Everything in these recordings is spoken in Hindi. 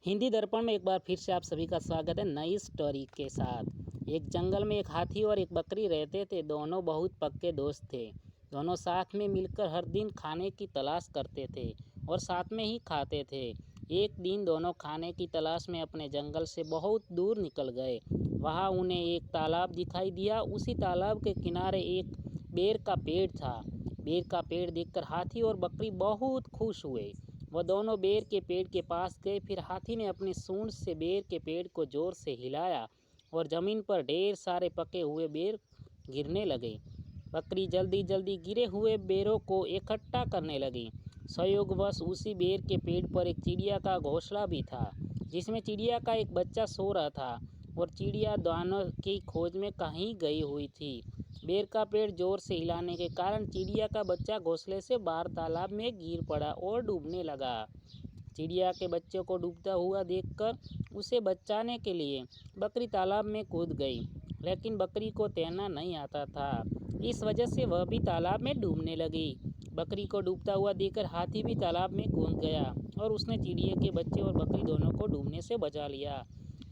हिंदी दर्पण में एक बार फिर से आप सभी का स्वागत है नई स्टोरी के साथ। एक जंगल में एक हाथी और एक बकरी रहते थे। दोनों बहुत पक्के दोस्त थे। दोनों साथ में मिलकर हर दिन खाने की तलाश करते थे और साथ में ही खाते थे। एक दिन दोनों खाने की तलाश में अपने जंगल से बहुत दूर निकल गए। वहाँ उन्हें एक तालाब दिखाई दिया। उसी तालाब के किनारे एक बेर का पेड़ था। बेर का पेड़ देखकर हाथी और बकरी बहुत खुश हुए। वह दोनों बेर के पेड़ के पास गए। फिर हाथी ने अपनी सूंड से बेर के पेड़ को जोर से हिलाया और ज़मीन पर ढेर सारे पके हुए बेर गिरने लगे। बकरी जल्दी जल्दी गिरे हुए बेरों को इकट्ठा करने लगी। संयोगवश उसी बेर के पेड़ पर एक चिड़िया का घोंसला भी था, जिसमें चिड़िया का एक बच्चा सो रहा था और चिड़िया दानों की खोज में कहीं गई हुई थी। बेर का पेड़ जोर से हिलाने के कारण चिड़िया का बच्चा घोंसले से बाहर तालाब में गिर पड़ा और डूबने लगा। चिड़िया के बच्चे को डूबता हुआ देखकर उसे बचाने के लिए बकरी तालाब में कूद गई, लेकिन बकरी को तैरना नहीं आता था। इस वजह से वह भी तालाब में डूबने लगी। बकरी को डूबता हुआ देखकर हाथी भी तालाब में कूद गया और उसने चिड़िया के बच्चे और बकरी दोनों को डूबने से बचा लिया।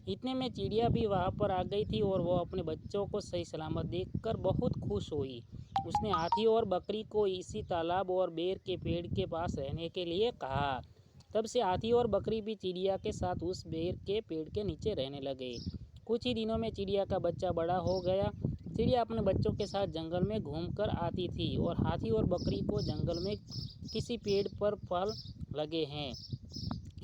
इतने में चिड़िया भी वहाँ पर आ गई थी और वो अपने बच्चों को सही सलामत देखकर बहुत खुश हुई। उसने हाथी और बकरी को इसी तालाब और बेर के पेड़ के पास रहने के लिए कहा। तब से हाथी और बकरी भी चिड़िया के साथ उस बेर के पेड़ के नीचे रहने लगे। कुछ ही दिनों में चिड़िया का बच्चा बड़ा हो गया। चिड़िया अपने बच्चों के साथ जंगल में घूमकर आती थी और हाथी और बकरी को जंगल में किसी पेड़ पर फल लगे हैं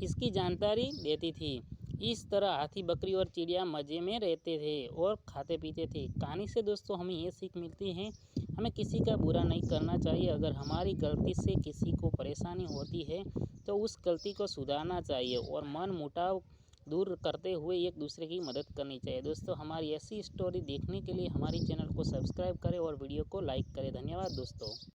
इसकी जानकारी देती थी। इस तरह हाथी, बकरी और चिड़िया मज़े में रहते थे और खाते पीते थे। कहानी से दोस्तों हमें ये सीख मिलती है, हमें किसी का बुरा नहीं करना चाहिए। अगर हमारी गलती से किसी को परेशानी होती है तो उस गलती को सुधारना चाहिए और मन मुटाव दूर करते हुए एक दूसरे की मदद करनी चाहिए। दोस्तों, हमारी ऐसी स्टोरी देखने के लिए हमारी चैनल को सब्सक्राइब करें और वीडियो को लाइक करें। धन्यवाद दोस्तों।